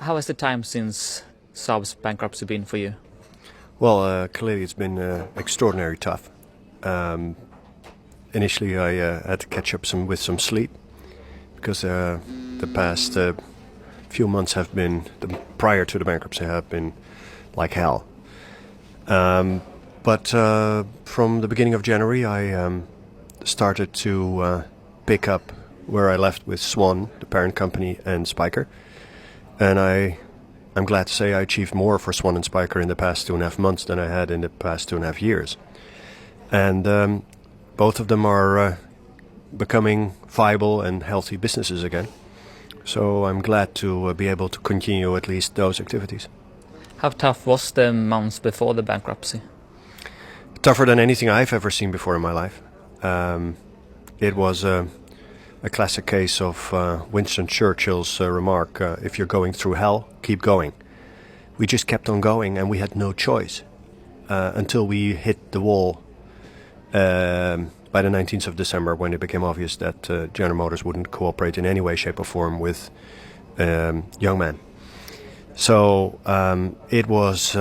How has the time since Saab's bankruptcy been for you? Well, clearly it's been extraordinarily tough. Initially, I had to catch up with some sleep because the past few months have been, prior to the bankruptcy, have been like hell. But from the beginning of January, I started to pick up where I left with Swan, the parent company, and Spyker. And I'm glad to say I achieved more for Swan and Spyker in the past 2.5 months than I had in the past 2.5 years. And both of them are becoming viable and healthy businesses again. So I'm glad to be able to continue at least those activities. How tough was the months before the bankruptcy? Tougher than anything I've ever seen before in my life. It was a classic case of Winston Churchill's remark, if you're going through hell, keep going. We just kept on going and we had no choice until we hit the wall by the 19th of December, when it became obvious that General Motors wouldn't cooperate in any way, shape or form with young men. So it was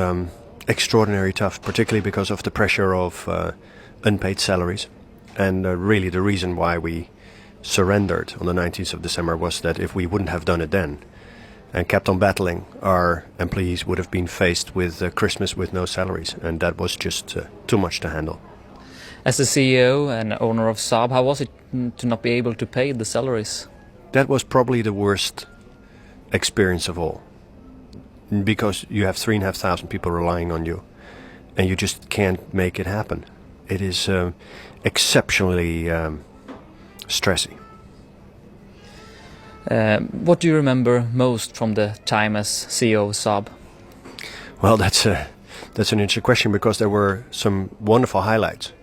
extraordinarily tough, particularly because of the pressure of unpaid salaries. And really the reason why we surrendered on the 19th of December was that if we wouldn't have done it then and kept on battling, our employees would have been faced with Christmas with no salaries, and that was just too much to handle. As the CEO and owner of Saab, how was it to not be able to pay the salaries? That was probably the worst experience of all, because you have 3,500 people relying on you and you just can't make it happen. It is exceptionally stressy. What do you remember most from the time as CEO of Saab? Well, that's an interesting question, because there were some wonderful highlights,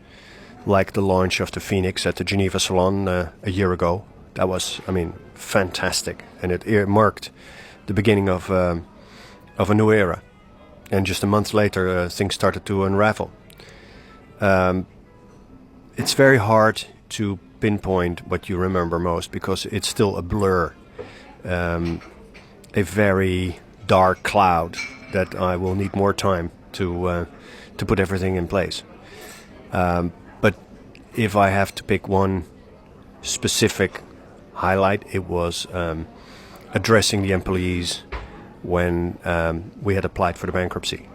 like the launch of the Phoenix at the Geneva Salon a year ago. That was, fantastic, and it marked the beginning of a new era. And just a month later, things started to unravel. It's very hard to pinpoint what you remember most, because it's still a blur, a very dark cloud that I will need more time to put everything in place. But if I have to pick one specific highlight, it was addressing the employees when we had applied for the bankruptcy.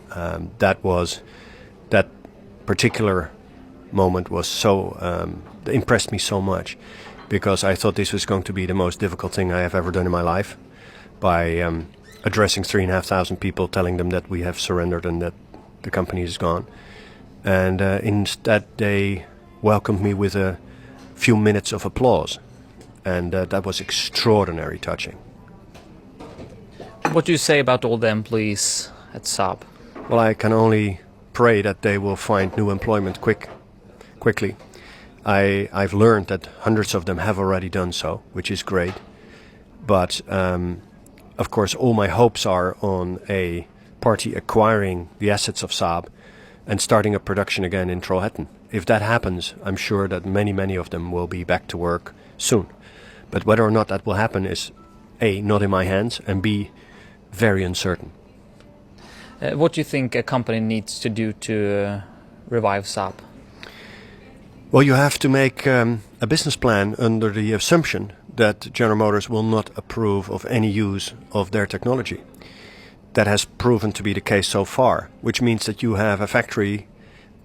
That particular moment was so impressed me so much, because I thought this was going to be the most difficult thing I have ever done in my life, by addressing 3,500 people, telling them that we have surrendered and that the company is gone. And instead they welcomed me with a few minutes of applause, and that was extraordinarily touching. What do you say about all the employees at Saab? Well, I can only pray that they will find new employment quickly. I've learned that hundreds of them have already done so, which is great. But of course, all my hopes are on a party acquiring the assets of Saab and starting up production again in Trollhättan. If that happens, I'm sure that many of them will be back to work soon. But whether or not that will happen is A, not in my hands, and B, very uncertain. What do you think a company needs to do to revive Saab? Well, you have to make a business plan under the assumption that General Motors will not approve of any use of their technology. That has proven to be the case so far, which means that you have a factory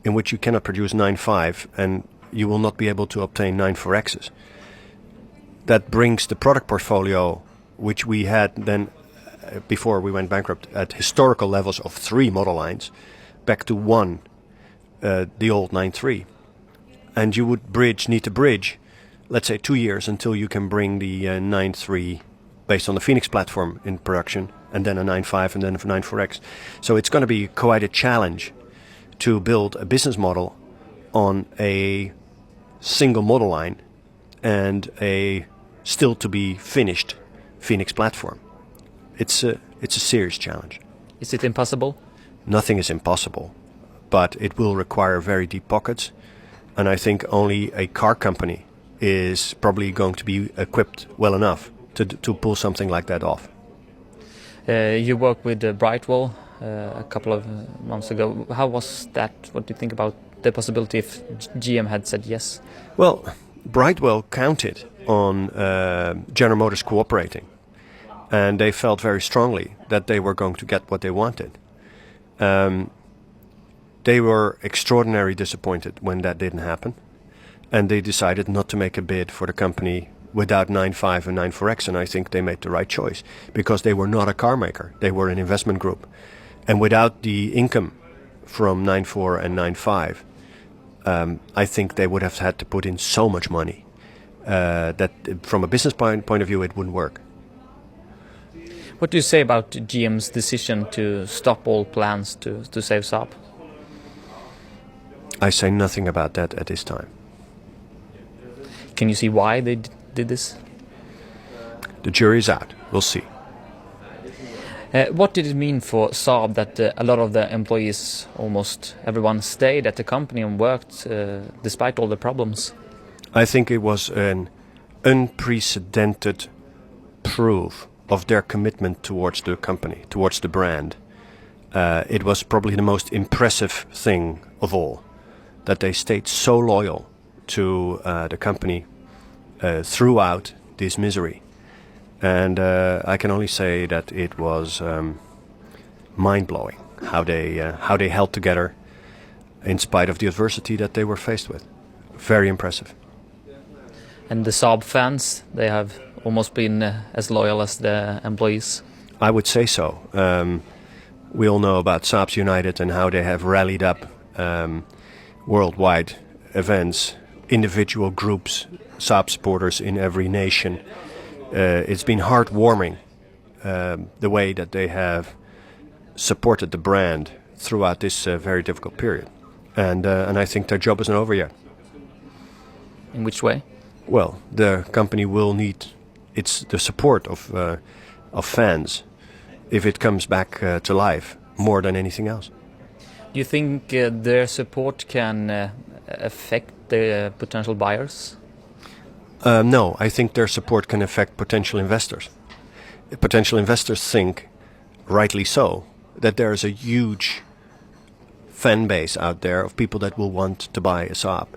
in which you cannot produce 9.5 and you will not be able to obtain 9.4Xs. That brings the product portfolio, which we had then before we went bankrupt, at historical levels of 3 model lines, back to 1, the old 9.3. And you would need to bridge, let's say, 2 years until you can bring the 9.3 based on the Phoenix platform in production, and then a 9.5 and then a 9.4X. So it's going to be quite a challenge to build a business model on a single model line and a still to be finished Phoenix platform. It's a serious challenge. Is it impossible? Nothing is impossible, but it will require very deep pockets, and I think only a car company is probably going to be equipped well enough to pull something like that off. You worked with Brightwell a couple of months ago. How was that? What do you think about the possibility if GM had said yes? Well, Brightwell counted on General Motors cooperating, and they felt very strongly that they were going to get what they wanted. They were extraordinarily disappointed when that didn't happen, and they decided not to make a bid for the company without 9.5 and 9.4X, and I think they made the right choice because they were not a car maker. They were an investment group. And without the income from 9.4 and 9.5, I think they would have had to put in so much money that from a business point of view, it wouldn't work. What do you say about GM's decision to stop all plans to save Saab? I say nothing about that at this time. Can you see why they did this? The jury's out. We'll see. What did it mean for Saab that a lot of the employees, almost everyone, stayed at the company and worked despite all the problems? I think it was an unprecedented proof of their commitment towards the company, towards the brand. It was probably the most impressive thing of all, that they stayed so loyal to the company throughout this misery. And I can only say that it was mind-blowing how they held together in spite of the adversity that they were faced with. Very impressive. And the Saab fans, they have almost been as loyal as the employees? I would say so. We all know about Saabs United and how they have rallied up worldwide events, individual groups, Saab supporters in every nation. It's been heartwarming the way that they have supported the brand throughout this very difficult period. And I think their job isn't over yet. In which way? Well, the company will need the support of fans if it comes back to life more than anything else. Do you think their support can affect the potential buyers? No, I think their support can affect potential investors. Potential investors think, rightly so, that there is a huge fan base out there of people that will want to buy a Saab.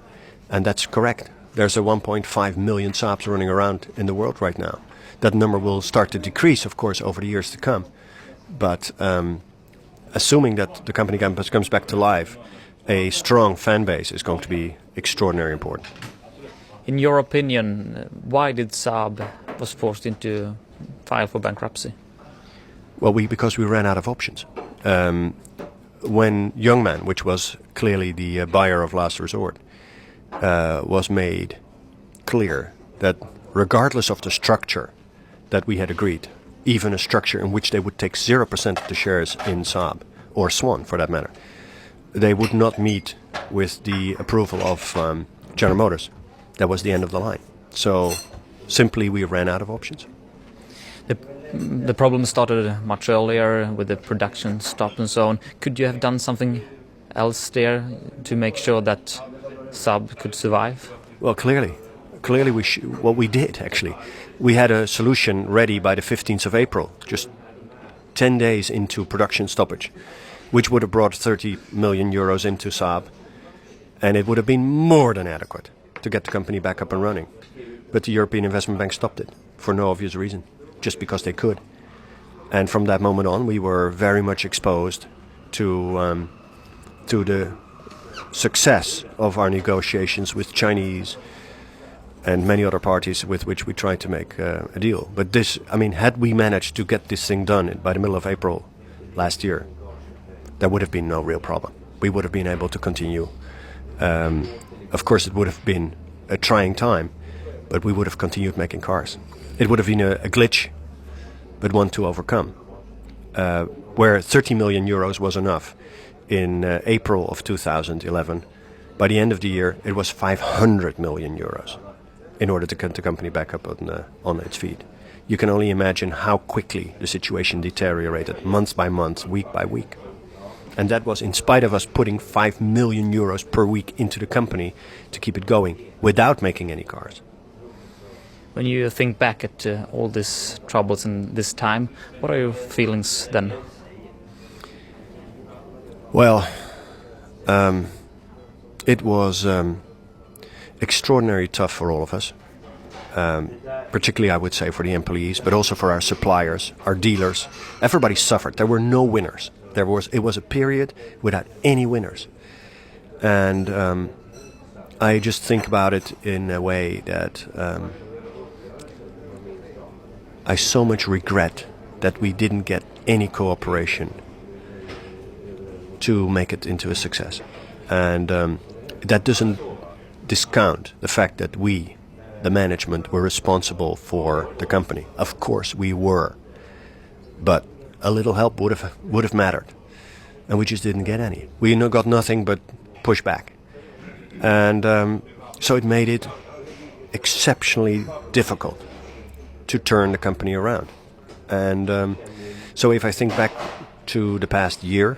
And that's correct. There's a 1.5 million Saabs running around in the world right now. That number will start to decrease, of course, over the years to come. But assuming that the company comes back to life, a strong fan base is going to be extraordinarily important. In your opinion, why did Saab was forced into file for bankruptcy? Well, because we ran out of options. When Youngman, which was clearly the buyer of last resort, was made clear that regardless of the structure that we had agreed, even a structure in which they would take 0% of the shares in Saab, or Swan for that matter, they would not meet with the approval of General Motors. That was the end of the line. So simply we ran out of options. The problem started much earlier with the production stop and so on. Could you have done something else there to make sure that Saab could survive? Well, clearly what we did actually. We had a solution ready by the 15th of April, just 10 days into production stoppage, which would have brought 30 million euros into Saab, and it would have been more than adequate to get the company back up and running. But the European Investment Bank stopped it for no obvious reason, just because they could. And from that moment on, we were very much exposed to the success of our negotiations with Chinese and many other parties with which we tried to make a deal. But this, I mean, had we managed to get this thing done by the middle of April last year, there would have been no real problem. We would have been able to continue. Of course, it would have been a trying time, but we would have continued making cars. It would have been a glitch, but one to overcome. Where 30 million euros was enough in April of 2011, by the end of the year, it was 500 million euros in order to get the company back up on its feet. You can only imagine how quickly the situation deteriorated, month by month, week by week. And that was in spite of us putting 5 million euros per week into the company to keep it going without making any cars. When you think back at all these troubles and this time, what are your feelings then? Well, it was extraordinarily tough for all of us, particularly I would say for the employees, but also for our suppliers, our dealers. Everybody suffered. There were no winners. It was a period without any winners. And I just think about it in a way that I so much regret that we didn't get any cooperation to make it into a success. And that doesn't discount the fact that we, the management, were responsible for the company. Of course we were, but a little help would have mattered, and we just didn't get any. We got nothing but pushback, and so it made it exceptionally difficult to turn the company around. And so if I think back to the past year,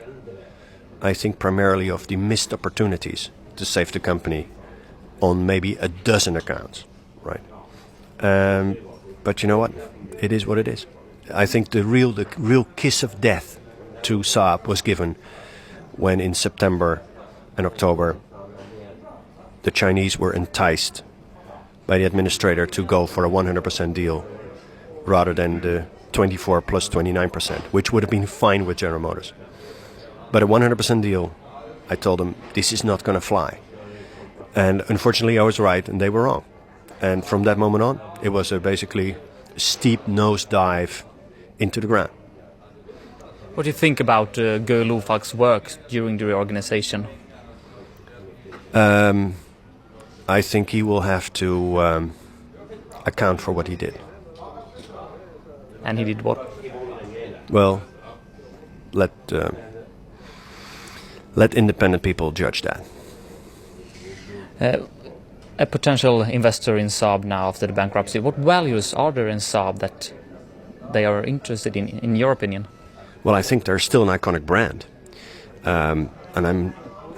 I think primarily of the missed opportunities to save the company on maybe a dozen accounts, right? But you know what? It is what it is. I think the real kiss of death to Saab was given when in September and October the Chinese were enticed by the administrator to go for a 100% deal rather than the 24 plus 29%, which would have been fine with General Motors. But a 100% deal, I told them, this is not going to fly. And unfortunately I was right and they were wrong. And from that moment on, it was basically a steep nosedive into the ground. What do you think about Guy Lofag's work during the reorganization? I think he will have to account for what he did. And he did what? Well, let independent people judge that. A potential investor in Saab now after the bankruptcy, what values are there in Saab that they are interested in your opinion? Well, I think they're still an iconic brand. And I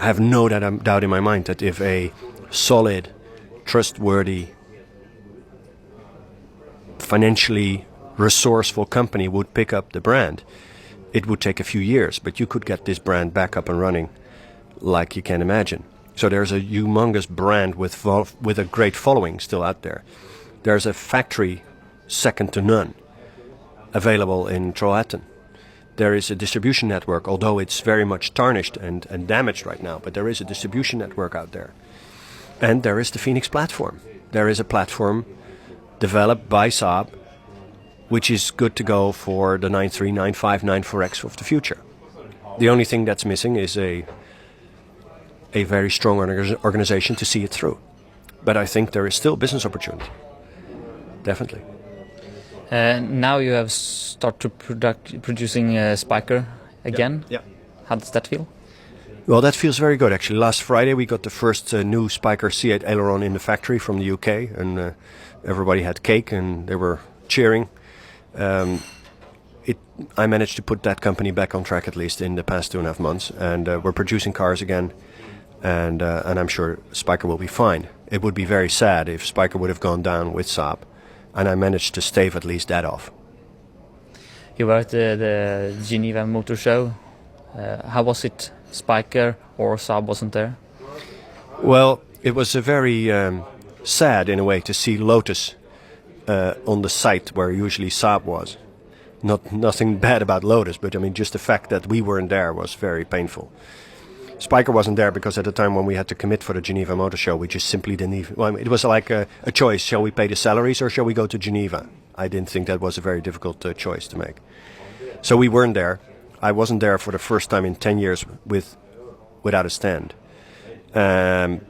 have no doubt in my mind that if a solid, trustworthy, financially resourceful company would pick up the brand, it would take a few years, but you could get this brand back up and running like you can imagine. So there's a humongous brand with a great following still out there. There's a factory second to none available in Trollhättan. There is a distribution network, although it's very much tarnished and damaged right now, but there is a distribution network out there. And there is the Phoenix platform. There is a platform developed by Saab, which is good to go for the 93, 95, 94X of the future. The only thing that's missing is a very strong organization to see it through. But I think there is still business opportunity. Definitely. Now you have started producing Spiker again. Yeah. How does that feel? Well, that feels very good actually. Last Friday we got the first new Spiker C8 aileron in the factory from the UK, and everybody had cake and they were cheering. I managed to put that company back on track at least in the past 2.5 months, and we're producing cars again, and I'm sure Spiker will be fine. It would be very sad if Spiker would have gone down with Saab, and I managed to stave at least that off. You were at the Geneva Motor Show. How was it? Spiker or Saab wasn't there? Well, it was a very sad in a way to see Lotus on the site where usually Saab was. Nothing bad about Lotus, but I mean just the fact that we weren't there was very painful. Spiker wasn't there because at the time when we had to commit for the Geneva Motor Show, we just simply didn't even... Well, I mean, it was like a choice. Shall we pay the salaries or shall we go to Geneva? I didn't think that was a very difficult choice to make. So we weren't there. I wasn't there for the first time in 10 years without a stand. And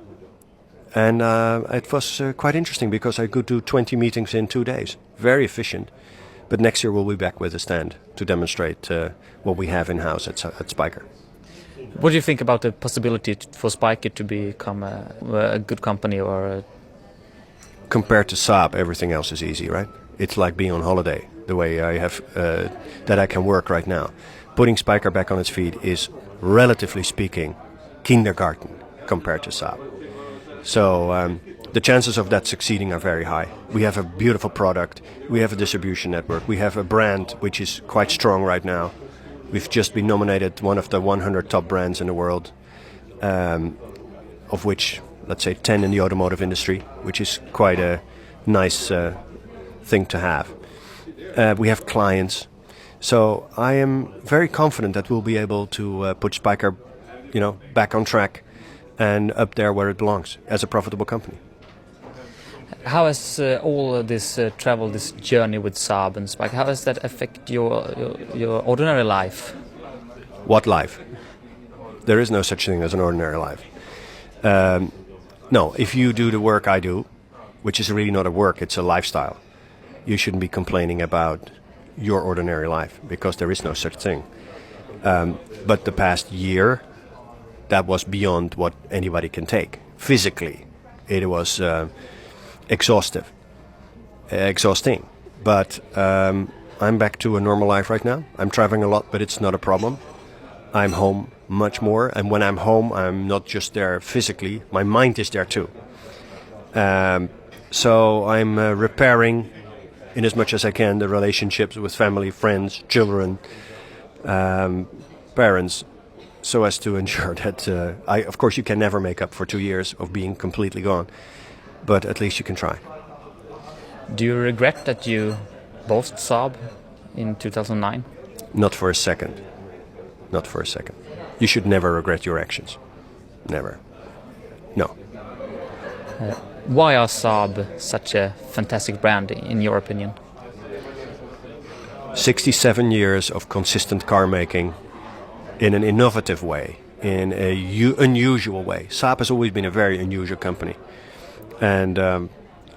it was quite interesting because I could do 20 meetings in 2 days. Very efficient. But next year we'll be back with a stand to demonstrate what we have in-house at Spiker. What do you think about the possibility for Spiker to become a good company or... Compared to Saab, everything else is easy, right? It's like being on holiday, the way I have that I can work right now. Putting Spiker back on its feet is, relatively speaking, kindergarten compared to Saab. So the chances of that succeeding are very high. We have a beautiful product, we have a distribution network, we have a brand which is quite strong right now. We've just been nominated one of the 100 top brands in the world, of which, let's say, 10 in the automotive industry, which is quite a nice thing to have. We have clients. So I am very confident that we'll be able to put Spyker, back on track and up there where it belongs as a profitable company. How has all this travel, this journey with Saab and Spyker, how does that affect your ordinary life? What life? There is no such thing as an ordinary life. No, if you do the work I do, which is really not a work, it's a lifestyle, you shouldn't be complaining about your ordinary life, because there is no such thing. But the past year, that was beyond what anybody can take. Physically, it was exhausting. But I'm back to a normal life right now. I'm traveling a lot, but it's not a problem. I'm home much more, and when I'm home, I'm not just there physically, my mind is there too. So I'm repairing, in as much as I can, the relationships with family, friends, children, parents, so as to ensure that, of course you can never make up for 2 years of being completely gone, but at least you can try. Do you regret that you bought Saab in 2009? Not for a second. Not for a second. You should never regret your actions. Never. No. Why are Saab such a fantastic brand, in your opinion? 67 years of consistent car making in an innovative way, in a unusual way. Saab has always been a very unusual company. And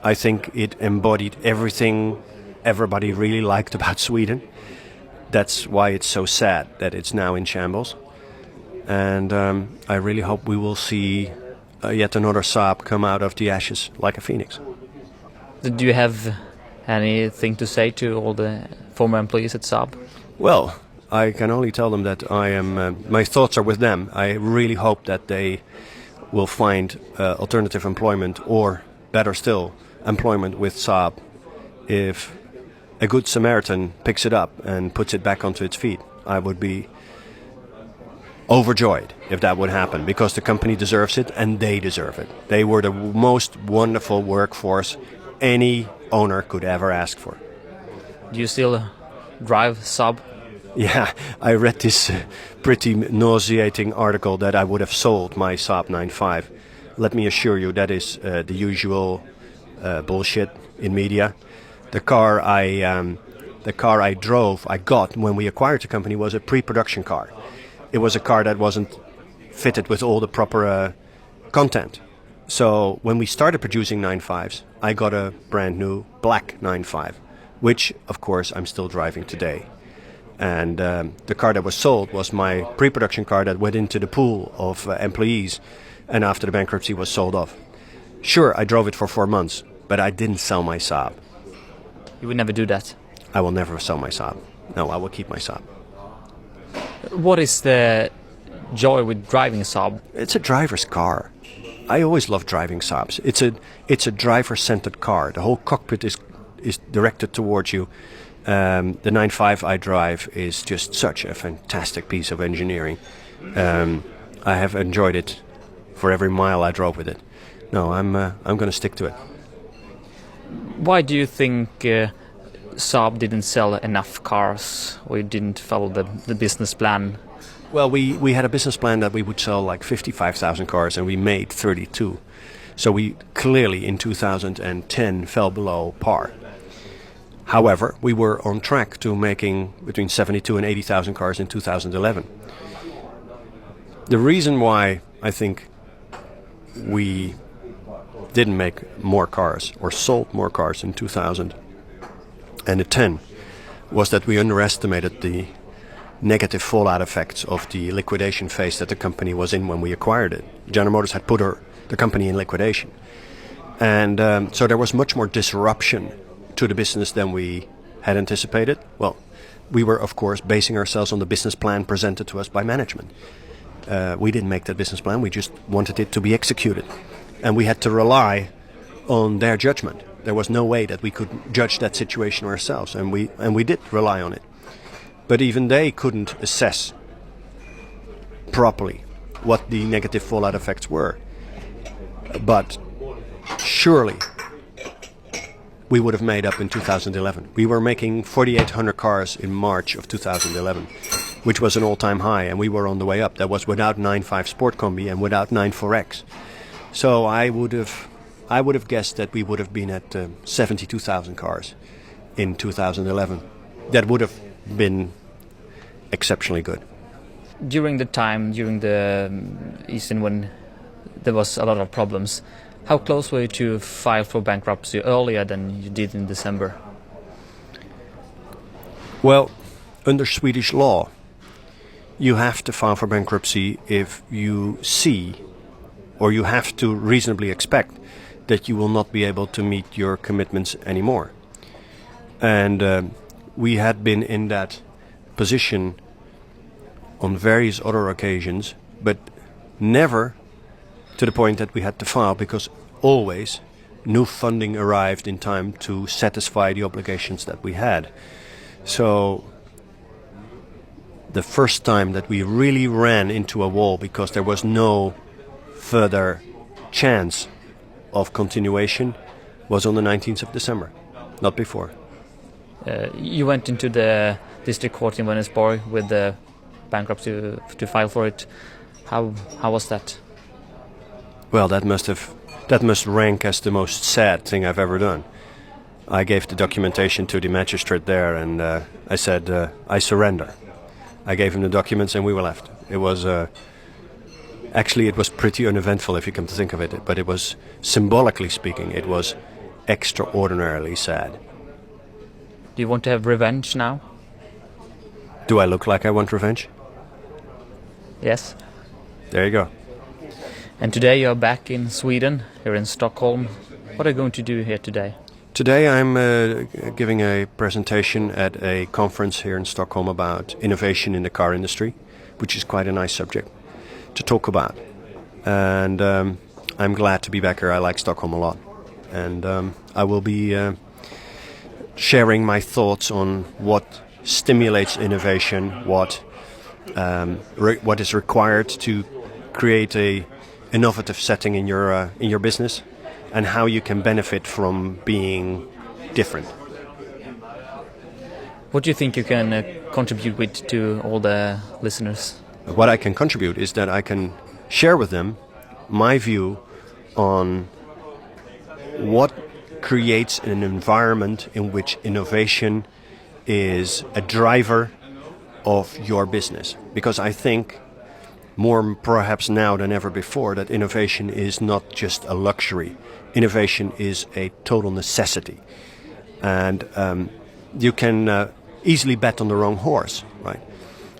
I think it embodied everything everybody really liked about Sweden. That's why it's so sad that it's now in shambles. And I really hope we will see yet another Saab come out of the ashes like a phoenix. Do you have anything to say to all the former employees at Saab? Well, I can only tell them that my thoughts are with them. I really hope that they will find alternative employment, or better still, employment with Saab, if a good Samaritan picks it up and puts it back onto its feet. I would be overjoyed if that would happen, because the company deserves it and they deserve it. They were the most wonderful workforce any owner could ever ask for. Do you still drive Saab? Yeah, I read this pretty nauseating article that I would have sold my Saab 9.5. Let me assure you, that is the usual bullshit in media. The car I got when we acquired the company, was a pre-production car. It was a car that wasn't fitted with all the proper content. So when we started producing 9.5s, I got a brand new black 9.5, which of course I'm still driving today. And the car that was sold was my pre-production car that went into the pool of employees, and after the bankruptcy was sold off. Sure, I drove it for 4 months, but I didn't sell my Saab. You would never do that? I will never sell my Saab. No, I will keep my Saab. What is the joy with driving a Saab? It's a driver's car. I always love driving Saabs. It's a driver-centered car. The whole cockpit is directed towards you. The 9.5 I drive is just such a fantastic piece of engineering. I have enjoyed it for every mile I drove with it. No, I'm going to stick to it. Why do you think Saab didn't sell enough cars, or you didn't follow the business plan? Well, we had a business plan that we would sell like 55,000 cars, and we made 32. So we clearly in 2010 fell below par. However, we were on track to making between 72 and 80,000 cars in 2011. The reason why I think we didn't make more cars or sold more cars in 2010 was that we underestimated the negative fallout effects of the liquidation phase that the company was in when we acquired it. General Motors had put the company in liquidation. And so there was much more disruption to the business than we had anticipated. Well, we were, of course, basing ourselves on the business plan presented to us by management. We didn't make that business plan, we just wanted it to be executed. And we had to rely on their judgment. There was no way that we could judge that situation ourselves, and we did rely on it. But even they couldn't assess properly what the negative fallout effects were. But surely we would have made up in 2011. We were making 4,800 cars in March of 2011, which was an all-time high, and we were on the way up. That was without 9.5 Sport Combi and without 9.4X. So I would have guessed that we would have been at 72,000 cars in 2011. That would have been exceptionally good. During the Eastern, when there was a lot of problems, how close were you to file for bankruptcy earlier than you did in December? Well, under Swedish law, you have to file for bankruptcy if you see, or you have to reasonably expect, that you will not be able to meet your commitments anymore. And we had been in that position on various other occasions, but never to the point that we had to file, because always new funding arrived in time to satisfy the obligations that we had. So the first time that we really ran into a wall because there was no further chance of continuation was on the 19th of December, not before. You went into the district court in Vänersborg with the bankruptcy to file for it. How was that? Well, that must rank as the most sad thing I've ever done. I gave the documentation to the magistrate there, and I said, I surrender. I gave him the documents and we were left. It was actually, it was pretty uneventful if you come to think of it, but it was, symbolically speaking, it was extraordinarily sad. Do you want to have revenge now? Do I look like I want revenge? Yes. There you go. And today you're back in Sweden, here in Stockholm. What are you going to do here today? Today I'm giving a presentation at a conference here in Stockholm about innovation in the car industry, which is quite a nice subject to talk about. And I'm glad to be back here. I like Stockholm a lot. And I will be sharing my thoughts on what stimulates innovation, what is required to create a innovative setting in your business, and how you can benefit from being different. What do you think you can contribute with to all the listeners? What I can contribute is that I can share with them my view on what creates an environment in which innovation is a driver of your business. Because I think, more perhaps now than ever before, that innovation is not just a luxury. Innovation is a total necessity. And you can easily bet on the wrong horse, right?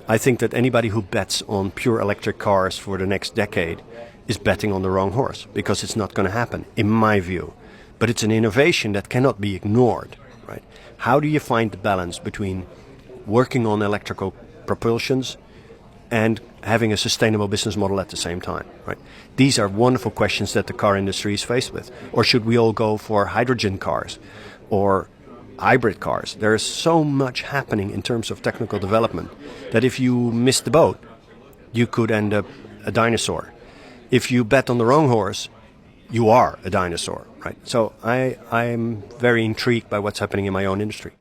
I think that anybody who bets on pure electric cars for the next decade is betting on the wrong horse, because it's not going to happen, in my view. But it's an innovation that cannot be ignored, right? How do you find the balance between working on electrical propulsions and having a sustainable business model at the same time, right? These are wonderful questions that the car industry is faced with. Or should we all go for hydrogen cars or hybrid cars? There is so much happening in terms of technical development that if you miss the boat, you could end up a dinosaur. If you bet on the wrong horse, you are a dinosaur, right? So I'm very intrigued by what's happening in my own industry.